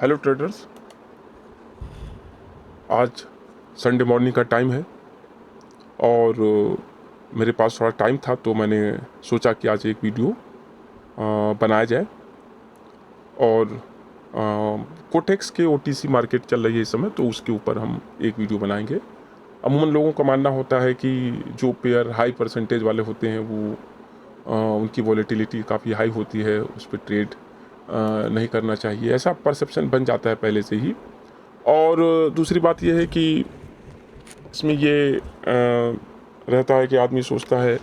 Hello traders, आज Sunday morning का time है और मेरे पास थोड़ा टाइम था तो मैंने सोचा कि आज एक वीडियो बनाया जाए। और कोटेक्स के ओटीसी मार्केट चल रही है इस समय, तो उसके ऊपर हम एक वीडियो बनाएंगे। अमूमन लोगों का मानना होता है कि जो पेयर हाई परसेंटेज वाले होते हैं वो उनकी वॉलेटिलिटी काफ़ी हाई होती है, उस पर ट्रेड नहीं करना चाहिए, ऐसा परसेप्शन बन जाता है पहले से ही। और दूसरी बात यह है कि इसमें ये रहता है कि आदमी सोचता है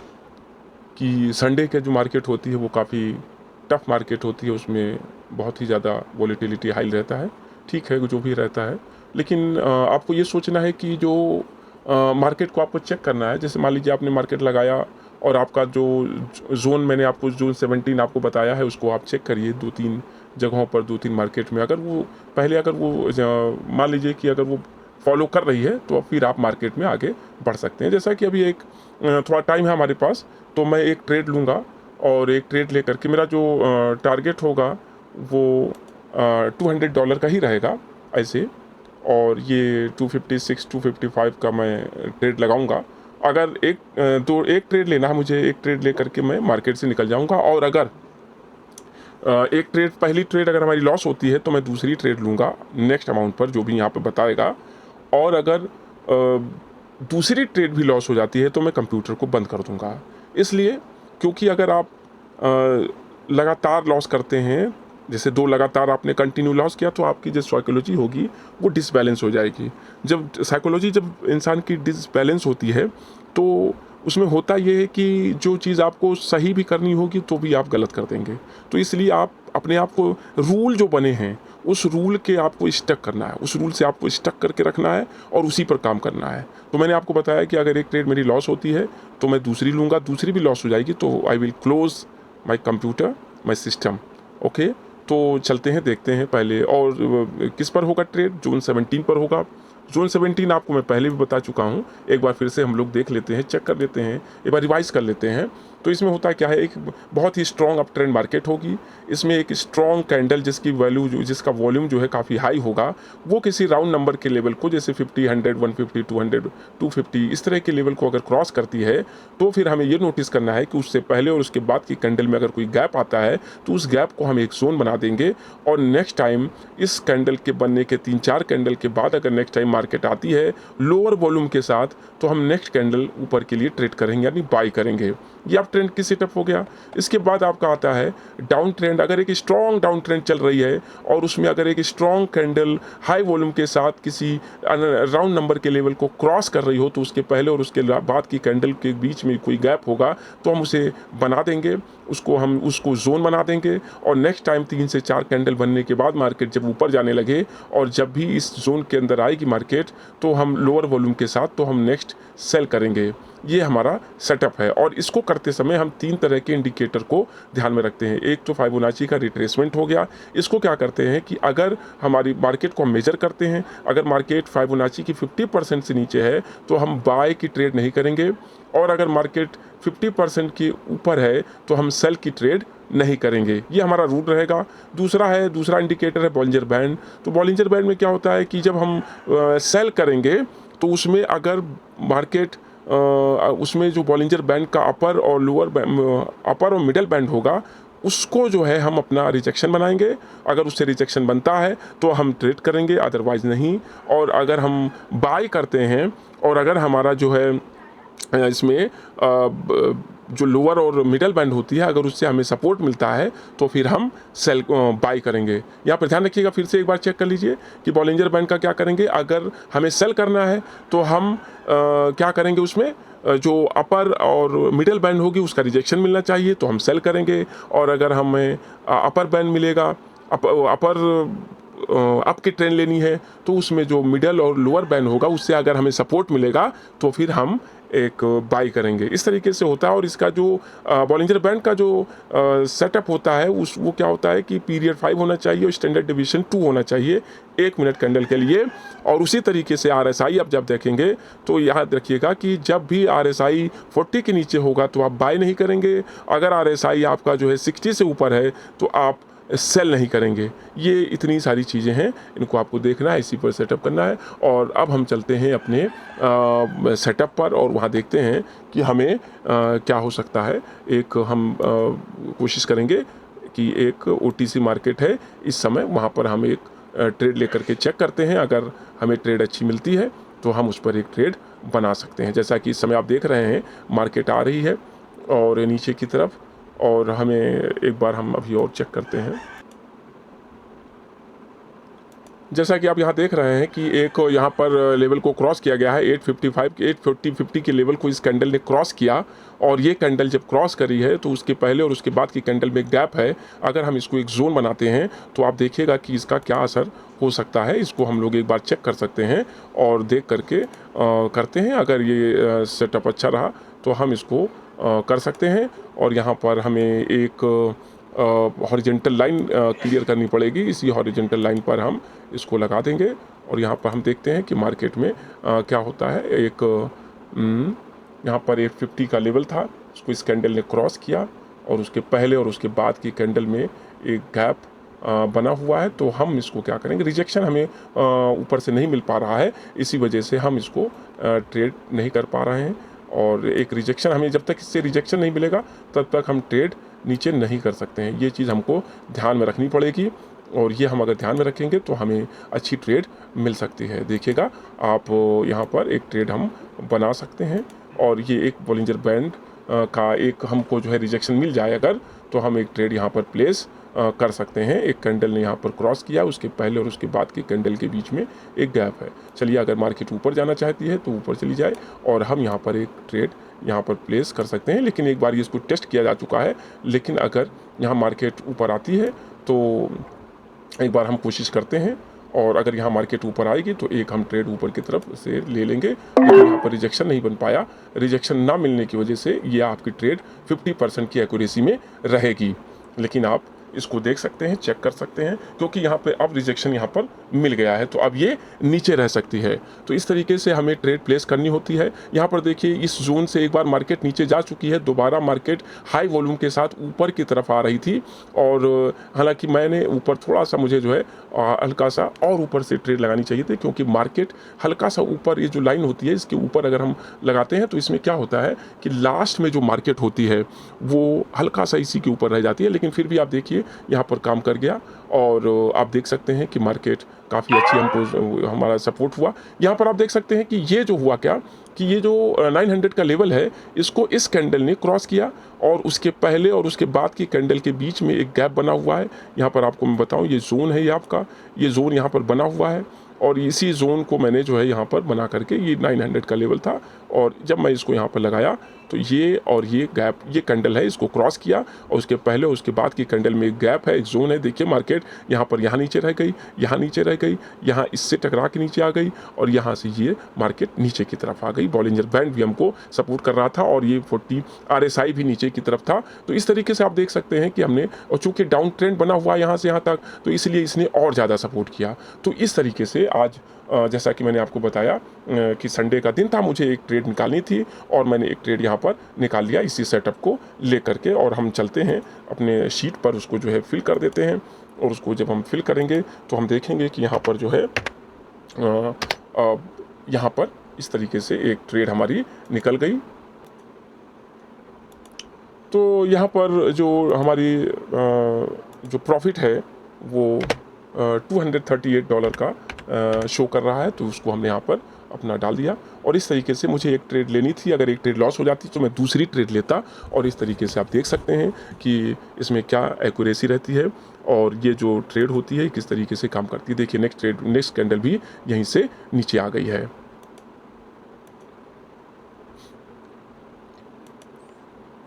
कि संडे के जो मार्केट होती है वो काफ़ी टफ मार्केट होती है, उसमें बहुत ही ज़्यादा वॉलेटिलिटी हाई रहता है। ठीक है, जो भी रहता है, लेकिन आपको ये सोचना है कि जो मार्केट को आपको चेक करना है। जैसे मान लीजिए आपने मार्केट लगाया और आपका जो जोन, मैंने आपको जोन 17 आपको बताया है, उसको आप चेक करिए 2-3 जगहों पर, 2-3 मार्केट में। अगर वो पहले अगर वो मान लीजिए कि अगर वो फॉलो कर रही है तो फिर आप मार्केट में आगे बढ़ सकते हैं। जैसा कि अभी एक थोड़ा टाइम है हमारे पास, तो मैं एक ट्रेड लूँगा और एक ट्रेड लेकर के मेरा जो टारगेट होगा वो $200 का ही रहेगा ऐसे। और ये 256 255 का मैं ट्रेड लगाऊंगा। अगर एक ट्रेड लेना है मुझे, एक ट्रेड ले करके मैं मार्केट से निकल जाऊंगा। और अगर पहली ट्रेड अगर हमारी लॉस होती है तो मैं दूसरी ट्रेड लूँगा नेक्स्ट अमाउंट पर, जो भी यहाँ पे बताएगा। और अगर दूसरी ट्रेड भी लॉस हो जाती है तो मैं कंप्यूटर को बंद कर दूँगा। इसलिए क्योंकि अगर आप लगातार लॉस करते हैं, जैसे 2 लगातार आपने कंटिन्यू लॉस किया, तो आपकी जो साइकोलॉजी होगी वो डिसबैलेंस हो जाएगी। जब इंसान की डिसबैलेंस होती है तो उसमें होता ये है कि जो चीज़ आपको सही भी करनी होगी तो भी आप गलत कर देंगे। तो इसलिए आप अपने आप को, रूल जो बने हैं उस रूल के आपको स्टक करना है, उस रूल से आपको स्टक करके रखना है और उसी पर काम करना है। तो मैंने आपको बताया कि अगर एक ट्रेड मेरी लॉस होती है तो मैं दूसरी लूँगा, दूसरी भी लॉस हो जाएगी तो I will close my computer, my system. Okay, तो चलते हैं, देखते हैं पहले। और किस पर होगा ट्रेड? जोन 17 पर होगा। जोन 17 आपको मैं पहले भी बता चुका हूँ, एक बार फिर से हम लोग देख लेते हैं, चेक कर लेते हैं, एक बार रिवाइज कर लेते हैं। तो इसमें होता क्या है, एक बहुत ही स्ट्रॉन्ग अप ट्रेंड मार्केट होगी। इसमें एक स्ट्रॉन्ग कैंडल जिसका वॉल्यूम जो है काफ़ी हाई होगा, वो किसी राउंड नंबर के लेवल को, जैसे 50, 100, 150, 200, 250 इस तरह के लेवल को अगर क्रॉस करती है तो फिर हमें ये नोटिस करना है कि उससे पहले और उसके बाद की कैंडल में अगर कोई गैप आता है तो उस गैप को हम एक जोन बना देंगे। और नेक्स्ट टाइम इस कैंडल के बनने के 3-4 कैंडल के बाद अगर नेक्स्ट टाइम मार्केट आती है लोअर वॉल्यूम के साथ, तो हम नेक्स्ट कैंडल ऊपर के लिए ट्रेड करेंगे, यानी बाई करेंगे। ये आप ट्रेंड की सेटअप हो गया। इसके बाद आपका आता है डाउन ट्रेंड। अगर एक स्ट्रॉन्ग डाउन ट्रेंड चल रही है और उसमें अगर एक स्ट्रॉन्ग कैंडल हाई वॉल्यूम के साथ किसी राउंड नंबर के लेवल को क्रॉस कर रही हो, तो उसके पहले और उसके बाद की कैंडल के बीच में कोई गैप होगा तो हम उसे बना देंगे, उसको जोन बना देंगे। और नेक्स्ट टाइम 3 से 4 कैंडल बनने के बाद मार्केट जब ऊपर जाने लगे और जब भी इस जोन के अंदर आएगी मार्केट, तो हम लोअर वॉल्यूम के साथ तो हम नेक्स्ट सेल करेंगे। ये हमारा सेटअप है। और इसको करते समय हम 3 तरह के इंडिकेटर को ध्यान में रखते हैं। एक तो फिबोनाची का रिट्रेसमेंट हो गया। इसको क्या करते हैं कि अगर हमारी मार्केट को हम मेजर करते हैं, अगर मार्केट फिबोनाची की 50% से नीचे है तो हम बाय की ट्रेड नहीं करेंगे, और अगर मार्केट 50% के ऊपर है तो हम सेल की ट्रेड नहीं करेंगे। ये हमारा रूल रहेगा। दूसरा इंडिकेटर है बॉलिंजर बैंड। तो बॉलिंजर बैंड में क्या होता है कि जब हम सेल करेंगे तो उसमें अगर मार्केट उसमें जो बॉलिंजर बैंड का अपर और मिडल बैंड होगा, उसको जो है हम अपना रिजेक्शन बनाएंगे। अगर उससे रिजेक्शन बनता है तो हम ट्रेड करेंगे, अदरवाइज नहीं। और अगर हम बाय करते हैं और अगर हमारा जो है इसमें जो लोअर और मिडल बैंड होती है, अगर उससे हमें सपोर्ट मिलता है तो फिर हम सेल बाई करेंगे। यहाँ पर ध्यान रखिएगा, फिर से एक बार चेक कर लीजिए कि बॉलिंजर बैंड का क्या करेंगे। अगर हमें सेल करना है तो हम क्या करेंगे, उसमें जो अपर और मिडल बैंड होगी उसका रिजेक्शन मिलना चाहिए तो हम सेल करेंगे। और अगर हमें अपर बैंड मिलेगा, अप की ट्रेंड लेनी है, तो उसमें जो मिडल और लोअर बैंड होगा उससे अगर हमें सपोर्ट मिलेगा तो फिर हम एक बाई करेंगे। इस तरीके से होता है। और इसका जो बॉलिंजर बैंड का जो सेटअप होता है वो क्या होता है कि पीरियड 5 होना चाहिए और स्टैंडर्ड डिवीजन 2 होना चाहिए 1 मिनट कैंडल के लिए। और उसी तरीके से RSI अब जब देखेंगे तो याद रखिएगा कि जब भी RSI 40 के नीचे होगा तो आप बाय नहीं करेंगे। अगर RSI आपका जो है 60 से ऊपर है तो आप सेल नहीं करेंगे। ये इतनी सारी चीज़ें हैं, इनको आपको देखना है, इसी पर सेटअप करना है। और अब हम चलते हैं अपने सेटअप पर और वहाँ देखते हैं कि हमें क्या हो सकता है। एक हम कोशिश करेंगे कि एक OTC मार्केट है इस समय, वहाँ पर हम एक ट्रेड लेकर के चेक करते हैं। अगर हमें ट्रेड अच्छी मिलती है तो हम उस पर एक ट्रेड बना सकते हैं। जैसा कि इस समय आप देख रहे हैं, मार्केट आ रही है और नीचे की तरफ, और हमें एक बार हम अभी और चेक करते हैं। जैसा कि आप यहाँ देख रहे हैं कि एक यहाँ पर लेवल को क्रॉस किया गया है 855 850 के लेवल को इस कैंडल ने क्रॉस किया, और ये कैंडल जब क्रॉस करी है तो उसके पहले और उसके बाद की कैंडल में गैप है। अगर हम इसको एक जोन बनाते हैं तो आप देखिएगा कि इसका क्या असर हो सकता है। इसको हम लोग एक बार चेक कर सकते हैं और देख करके करते हैं। अगर ये सेटअप अच्छा रहा तो हम इसको कर सकते हैं। और यहाँ पर हमें एक हॉरिजेंटल लाइन क्लियर करनी पड़ेगी। इसी हॉरिजेंटल लाइन पर हम इसको लगा देंगे और यहाँ पर हम देखते हैं कि मार्केट में क्या होता है। एक यहाँ पर 850 का लेवल था, उसको इस कैंडल ने क्रॉस किया और उसके पहले और उसके बाद की कैंडल में एक गैप बना हुआ है। तो हम इसको क्या करेंगे, रिजेक्शन हमें ऊपर से नहीं मिल पा रहा है, इसी वजह से हम इसको ट्रेड नहीं कर पा रहे हैं। और एक रिजेक्शन हमें, जब तक इससे रिजेक्शन नहीं मिलेगा तब तक हम ट्रेड नीचे नहीं कर सकते हैं। ये चीज़ हमको ध्यान में रखनी पड़ेगी, और ये हम अगर ध्यान में रखेंगे तो हमें अच्छी ट्रेड मिल सकती है। देखिएगा आप, यहाँ पर एक ट्रेड हम बना सकते हैं, और ये एक बॉलिंजर बैंड का एक हमको जो है रिजेक्शन मिल जाए अगर, तो हम एक ट्रेड यहाँ पर प्लेस कर सकते हैं। एक कैंडल ने यहाँ पर क्रॉस किया, उसके पहले और उसके बाद की कैंडल के बीच में एक गैप है। चलिए, अगर मार्केट ऊपर जाना चाहती है तो ऊपर चली जाए और हम यहाँ पर एक ट्रेड यहाँ पर प्लेस कर सकते हैं। लेकिन एक बार ये इसको टेस्ट किया जा चुका है, लेकिन अगर यहाँ मार्केट ऊपर आती है तो एक बार हम कोशिश करते हैं, और अगर यहाँ मार्केट ऊपर आएगी तो एक हम ट्रेड ऊपर की तरफ से ले लेंगे। लेकिन यहाँ पर रिजेक्शन नहीं बन पाया। रिजेक्शन ना मिलने की वजह से ये आपकी ट्रेड 50% की एक्यूरेसी में रहेगी। लेकिन आप इसको देख सकते हैं, चेक कर सकते हैं, क्योंकि यहाँ पे अब रिजेक्शन यहाँ पर मिल गया है, तो अब ये नीचे रह सकती है। तो इस तरीके से हमें ट्रेड प्लेस करनी होती है। यहाँ पर देखिए, इस जोन से एक बार मार्केट नीचे जा चुकी है, दोबारा मार्केट हाई वॉल्यूम के साथ ऊपर की तरफ आ रही थी। और हालांकि मैंने ऊपर थोड़ा सा, मुझे जो है हल्का सा और ऊपर से ट्रेड लगानी चाहिए थी, क्योंकि मार्केट हल्का सा ऊपर, ये जो लाइन होती है इसके ऊपर अगर हम लगाते हैं तो इसमें क्या होता है कि लास्ट में जो मार्केट होती है वो हल्का सा इसी के ऊपर रह जाती है। लेकिन फिर भी आप देखिए यहाँ पर काम कर गया, और आप देख सकते हैं कि मार्केट काफ़ी अच्छी हमको, हमारा सपोर्ट हुआ। यहाँ पर आप देख सकते हैं कि ये जो हुआ क्या, कि ये जो 900 का लेवल है, इसको इस कैंडल ने क्रॉस किया, और उसके पहले और उसके बाद की कैंडल के बीच में एक गैप बना हुआ है। यहाँ पर आपको मैं बताऊँ, ये जोन है, ये आपका ये जोन यहाँ पर बना हुआ है, और इसी जोन को मैंने जो है यहाँ पर बना करके, ये 900 का लेवल था, और जब मैं इसको यहाँ पर लगाया तो ये और ये गैप, ये कैंडल है, इसको क्रॉस किया, और उसके पहले और उसके बाद की कैंडल में एक गैप है, एक जोन है। देखिए मार्केट यहाँ पर, यहाँ नीचे रह गई, यहाँ नीचे रह गई, यहाँ इससे टकरा के नीचे आ गई, और यहाँ से ये मार्केट नीचे की तरफ आ गई। बॉलिंजर बैंड भी हमको सपोर्ट कर रहा था, और ये 40 RSI भी नीचे की तरफ था। तो इस तरीके से आप देख सकते हैं कि हमने, और चूँकि डाउन ट्रेंड बना हुआ है यहाँ से यहाँ तक, तो इसलिए इसने और ज़्यादा सपोर्ट किया। तो इस तरीके से आज, जैसा कि मैंने आपको बताया कि संडे का दिन था, मुझे एक ट्रेड निकालनी थी, और मैंने एक ट्रेड यहाँ पर निकाल लिया इसी सेटअप को ले करके। और हम चलते हैं अपने शीट पर, उसको जो है फिल कर देते हैं, और उसको जब हम फिल करेंगे तो हम देखेंगे कि यहाँ पर जो है यहाँ पर इस तरीके से एक ट्रेड हमारी निकल गई। तो यहाँ पर जो हमारी जो प्रॉफिट है वो $238 का शो कर रहा है, तो उसको हमने यहाँ पर अपना डाल दिया। और इस तरीके से मुझे एक ट्रेड लेनी थी, अगर एक ट्रेड लॉस हो जाती तो मैं दूसरी ट्रेड लेता। और इस तरीके से आप देख सकते हैं कि इसमें क्या एक्यूरेसी रहती है, और ये जो ट्रेड होती है किस तरीके से काम करती है। देखिए नेक्स्ट कैंडल भी यहीं से नीचे आ गई है।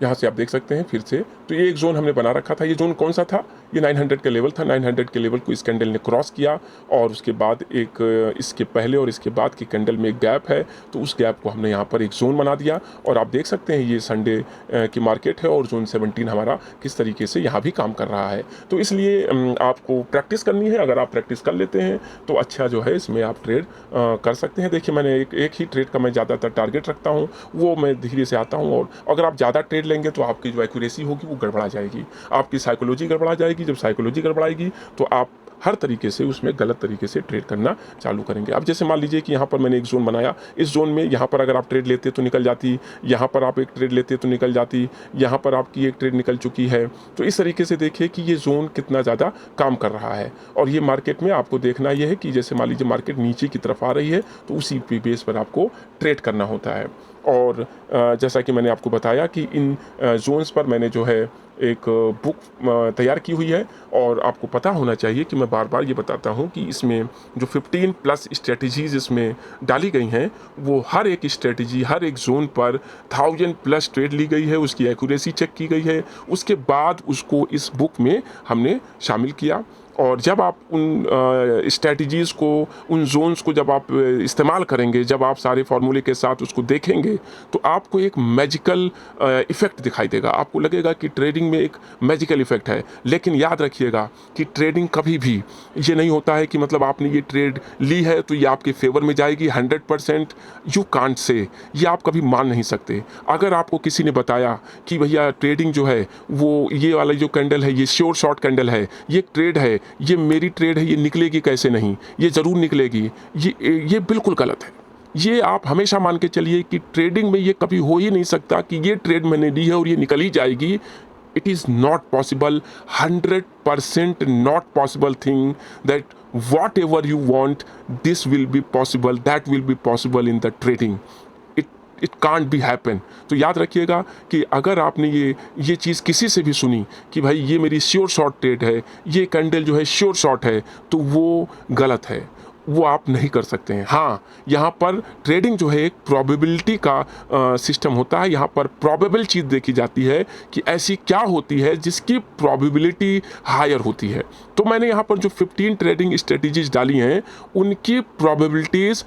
यहाँ से आप देख सकते हैं फिर से, तो ये एक जोन हमने बना रखा था। ये जोन कौन सा था, ये 900 का लेवल था। 900 के लेवल को इस कैंडल ने क्रॉस किया, और उसके बाद एक इसके पहले और इसके बाद की कैंडल में एक गैप है, तो उस गैप को हमने यहाँ पर एक जोन बना दिया। और आप देख सकते हैं ये संडे की मार्केट है, और जोन 17 हमारा किस तरीके से यहाँ भी काम कर रहा है। तो इसलिए आपको प्रैक्टिस करनी है। अगर आप प्रैक्टिस कर लेते हैं तो अच्छा जो है इसमें आप ट्रेड कर सकते हैं। देखिए मैंने एक ही ट्रेड का मैं ज़्यादातर टारगेट रखता हूँ, वो मैं धीरे से आता हूँ। और अगर आप ज़्यादा ट्रेड लेंगे तो आपकी जो एक्यूरेसी होगी वो गड़बड़ा जाएगी, आपकी साइकोलॉजी गड़बड़ा जाएगी, गड़बड़ाएगी, जब साइकोलॉजी गड़बड़ाएगी तो आप हर तरीके से उसमें गलत तरीके से ट्रेड करना चालू करेंगे। अब जैसे मान लीजिए कि यहाँ पर मैंने एक जोन बनाया, इस जोन में यहाँ पर अगर आप ट्रेड लेते तो निकल जाती, यहाँ पर आप एक ट्रेड लेते तो निकल जाती, यहाँ पर आपकी एक ट्रेड निकल चुकी है। तो इस तरीके से देखिए कि ये जोन कितना ज़्यादा काम कर रहा है। और ये मार्केट में आपको देखना ये है कि जैसे मान लीजिए मार्केट नीचे की तरफ आ रही है तो उसी बेस पर आपको ट्रेड करना होता है। और जैसा कि मैंने आपको बताया कि इन जोन्स पर मैंने जो है एक बुक तैयार की हुई है, और आपको पता होना चाहिए कि मैं बार बार ये बताता हूँ कि इसमें जो 15 प्लस स्ट्रेटजीज़ इसमें डाली गई हैं, वो हर एक स्ट्रेटजी हर एक जोन पर 1000 प्लस ट्रेड ली गई है, उसकी एक्यूरेसी चेक की गई है, उसके बाद उसको इस बुक में हमने शामिल किया। और जब आप उन स्ट्रेटजीज़ को, उन जोन्स को जब आप इस्तेमाल करेंगे, जब आप सारे फार्मूले के साथ उसको देखेंगे तो आपको एक मैजिकल इफ़ेक्ट दिखाई देगा। आपको लगेगा कि ट्रेडिंग में एक मैजिकल इफ़ेक्ट है। लेकिन याद रखिएगा कि ट्रेडिंग कभी भी ये नहीं होता है कि मतलब आपने ये ट्रेड ली है तो ये आपके फेवर में जाएगी 100%। यू कांट से, ये आप कभी मान नहीं सकते। अगर आपको किसी ने बताया कि भैया ट्रेडिंग जो है वो ये वाला जो कैंडल है ये श्योर शॉर्ट कैंडल है, ये ट्रेड है, ये मेरी ट्रेड है, ये निकलेगी कैसे नहीं, ये ज़रूर निकलेगी, ये बिल्कुल गलत है। ये आप हमेशा मान के चलिए कि ट्रेडिंग में ये कभी हो ही नहीं सकता कि ये ट्रेड मैंने ली है और ये निकल ही जाएगी। It is not possible, 100% not possible thing that what ever you want this will be possible, that will be possible in the trading. It can't be happen. तो याद रखिएगा कि अगर आपने ये चीज़ किसी से भी सुनी कि भाई ये मेरी श्योर शॉर्ट ट्रेड है, ये कैंडल जो है श्योर शॉर्ट है, तो वो गलत है, वो आप नहीं कर सकते हैं। हाँ, यहाँ पर ट्रेडिंग जो है एक प्रोबेबिलिटी का सिस्टम होता है। यहाँ पर प्रोबेबल चीज़ देखी जाती है कि ऐसी क्या होती है जिसकी प्रोबेबिलिटी हायर होती है। तो मैंने यहाँ पर जो 15 ट्रेडिंग स्ट्रेटजीज डाली हैं उनकी प्रोबेबिलिटीज़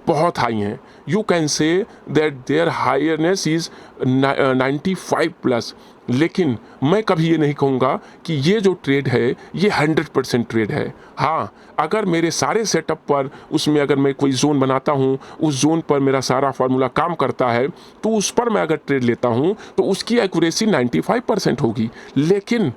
बहुत हाई हैं। You can say that their higherness is 95 plus. लेकिन मैं कभी ये नहीं कहूँगा कि ये जो ट्रेड है ये 100% ट्रेड है। हाँ, अगर मेरे सारे सेटअप पर उसमें अगर मैं कोई जोन बनाता हूँ, उस जोन पर मेरा सारा फार्मूला काम करता है, तो उस पर मैं अगर ट्रेड लेता हूँ तो उसकी एक्यूरेसी 95% होगी। लेकिन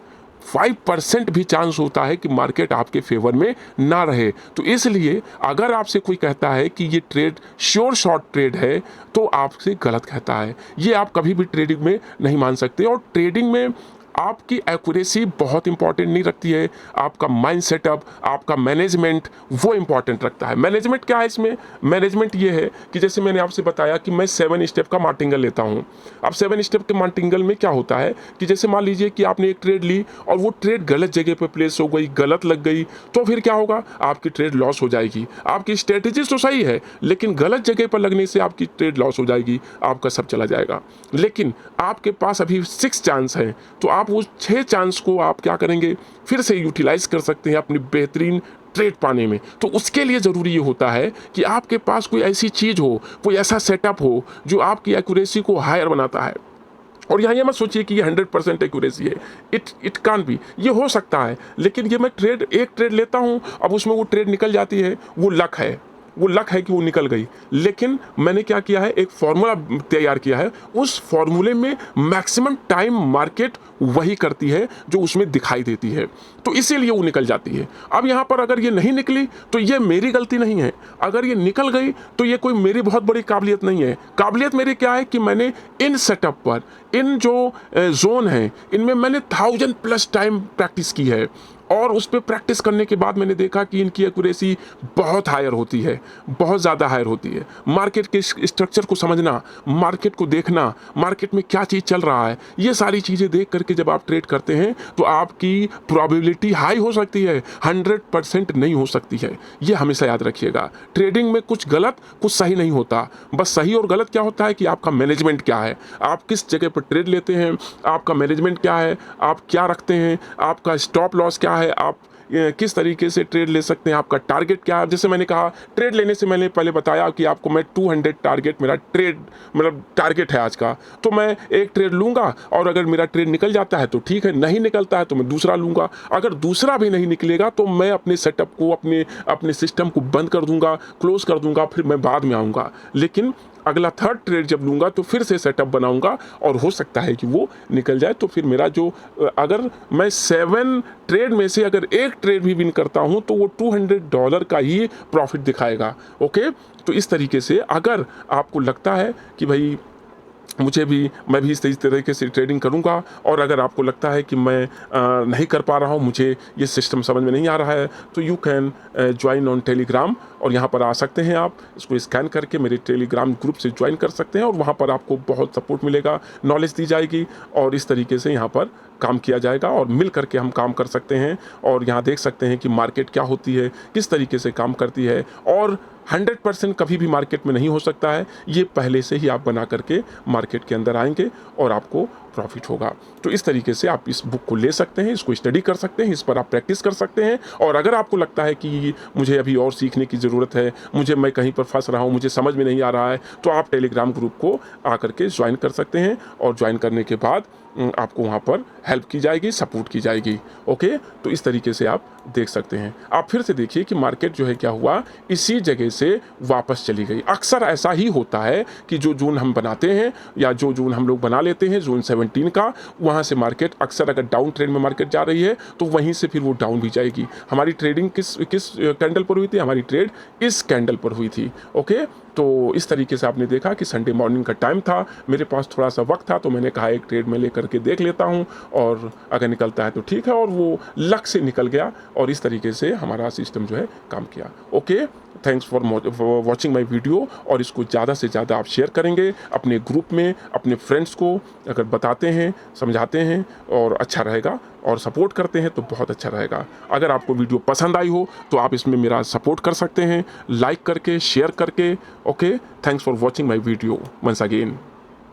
5% भी चांस होता है कि मार्केट आपके फेवर में ना रहे। तो इसलिए अगर आपसे कोई कहता है कि ये ट्रेड श्योर शॉर्ट ट्रेड है तो आपसे गलत कहता है। ये आप कभी भी ट्रेडिंग में नहीं मान सकते। और ट्रेडिंग में आपकी एक्यूरेसी बहुत इंपॉर्टेंट नहीं रखती है, आपका माइंड सेटअप, आपका मैनेजमेंट वो इंपॉर्टेंट रखता है। मैनेजमेंट क्या है इसमें? मैनेजमेंट ये है कि जैसे मैंने आपसे बताया कि मैं 7 स्टेप का मार्टिंगल लेता हूँ। अब 7 स्टेप के मार्टिंगल में क्या होता है कि जैसे मान लीजिए कि आपने एक ट्रेड ली और वो ट्रेड गलत जगह पर प्लेस हो गई, गलत लग गई, तो फिर क्या होगा? आपकी ट्रेड लॉस हो जाएगी। आपकी स्ट्रेटेजी तो सही है लेकिन गलत जगह पर लगने से आपकी ट्रेड लॉस हो जाएगी, आपका सब चला जाएगा। लेकिन आपके पास अभी 6 चांस हैं, तो आप उस 6 चांस को आप क्या करेंगे? फिर से यूटिलाइज कर सकते हैं अपनी बेहतरीन ट्रेड पाने में। तो उसके लिए ज़रूरी ये होता है कि आपके पास कोई ऐसी चीज़ हो, कोई ऐसा सेटअप हो जो आपकी एक्यूरेसी को हायर बनाता है। और यहाँ ये मत सोचिए कि ये 100% एक्यूरेसी है। इट कान भी, ये हो सकता है, लेकिन ये मैं एक ट्रेड लेता हूँ, अब उसमें वो ट्रेड निकल जाती है, वो लक है, वो लक है कि वो निकल गई। लेकिन मैंने क्या किया है? एक फॉर्मूला तैयार किया है। उस फॉर्मूले में मैक्सिमम टाइम मार्केट वही करती है जो उसमें दिखाई देती है, तो इसीलिए वो निकल जाती है। अब यहाँ पर अगर ये नहीं निकली तो ये मेरी गलती नहीं है, अगर ये निकल गई तो ये कोई मेरी बहुत बड़ी काबिलियत नहीं है। काबिलियत मेरी क्या है कि मैंने इन सेटअप पर, इन जो जोन हैं, इनमें मैंने 1000 प्लस टाइम प्रैक्टिस की है। और उस पर प्रैक्टिस करने के बाद मैंने देखा कि इनकी एक्यूरेसी बहुत हायर होती है, बहुत ज़्यादा हायर होती है। मार्केट के स्ट्रक्चर को समझना, मार्केट को देखना, मार्केट में क्या चीज़ चल रहा है, ये सारी चीज़ें देख करके जब आप ट्रेड करते हैं तो आपकी प्रोबेबिलिटी हाई हो सकती है, 100% नहीं हो सकती है। ये हमेशा याद रखिएगा। ट्रेडिंग में कुछ गलत कुछ सही नहीं होता। बस सही और गलत क्या होता है कि आपका मैनेजमेंट क्या है, आप किस जगह पर ट्रेड लेते हैं, आपका मैनेजमेंट क्या है, आप क्या रखते हैं, आपका स्टॉप लॉस क्या है, आप किस तरीके से ट्रेड ले सकते हैं, आपका टारगेट क्या है। जैसे मैंने कहा, ट्रेड लेने से मैंने पहले बताया कि आपको मैं 200 टारगेट, मेरा ट्रेड मतलब टारगेट है आज का, तो मैं एक ट्रेड लूँगा और अगर मेरा ट्रेड निकल जाता है तो ठीक है, नहीं निकलता है तो मैं दूसरा लूँगा। अगर दूसरा भी नहीं निकलेगा तो मैं अपने सेटअप को, अपने सिस्टम को बंद कर दूँगा, क्लोज कर दूँगा, फिर मैं बाद में आऊँगा। लेकिन अगला थर्ड ट्रेड जब लूँगा तो फिर से सेटअप बनाऊँगा और हो सकता है कि वो निकल जाए। तो फिर मेरा जो अगर मैं 7 ट्रेड में से अगर एक ट्रेड भी विन करता हूँ तो वो $200 का ही प्रॉफिट दिखाएगा। ओके, तो इस तरीके से अगर आपको लगता है कि भाई मैं भी इस तरीके से ट्रेडिंग करूंगा, और अगर आपको लगता है कि मैं नहीं कर पा रहा हूं, मुझे ये सिस्टम समझ में नहीं आ रहा है, तो you can join on Telegram, और यहाँ पर आ सकते हैं आप, इसको स्कैन करके मेरे टेलीग्राम ग्रुप से ज्वाइन कर सकते हैं और वहाँ पर आपको बहुत सपोर्ट मिलेगा, नॉलेज दी जाएगी और इस तरीके से यहाँ पर काम किया जाएगा और मिल करके हम काम कर सकते हैं। और यहाँ देख सकते हैं कि मार्केट क्या होती है, किस तरीके से काम करती है, और 100% कभी भी मार्केट में नहीं हो सकता है, ये पहले से ही आप बना करके मार्केट के अंदर आएंगे और आपको प्रॉफिट होगा। तो इस तरीके से आप इस बुक को ले सकते हैं, इसको स्टडी कर सकते हैं, इस पर आप प्रैक्टिस कर सकते हैं। और अगर आपको लगता है कि मुझे अभी और सीखने की ज़रूरत है, मैं कहीं पर फंस रहा हूँ, मुझे समझ में नहीं आ रहा है, तो आप टेलीग्राम ग्रुप को आकर के ज्वाइन कर सकते हैं और ज्वाइन करने के बाद आपको वहाँ पर हेल्प की जाएगी, सपोर्ट की जाएगी। ओके, तो इस तरीके से आप देख सकते हैं। आप फिर से देखिए कि मार्केट जो है क्या हुआ, इसी जगह से वापस चली गई। अक्सर ऐसा ही होता है कि जो जोन हम बनाते हैं या जो जोन हम लोग बना लेते हैं जोन 17 का, वहाँ से मार्केट अक्सर अगर डाउन ट्रेंड में मार्केट जा रही है तो वहीं से फिर वो डाउन भी जाएगी। हमारी ट्रेडिंग किस कैंडल पर हुई थी? हमारी ट्रेड इस कैंडल पर हुई थी। ओके, तो इस तरीके से आपने देखा कि संडे मॉर्निंग का टाइम था, मेरे पास थोड़ा सा वक्त था, तो मैंने कहा एक ट्रेड में लेकर के देख लेता हूं और अगर निकलता है तो ठीक है, और वो लक से निकल गया और इस तरीके से हमारा सिस्टम जो है काम किया। Okay, thanks for watching my video, और इसको ज़्यादा से ज़्यादा आप शेयर करेंगे अपने ग्रुप में, अपने फ्रेंड्स को अगर बताते हैं, समझाते हैं और अच्छा रहेगा, और सपोर्ट करते हैं तो बहुत अच्छा रहेगा। अगर आपको वीडियो पसंद आई हो तो आप इसमें मेरा सपोर्ट कर सकते हैं लाइक करके, शेयर करके। Okay, thanks for watching my video once again.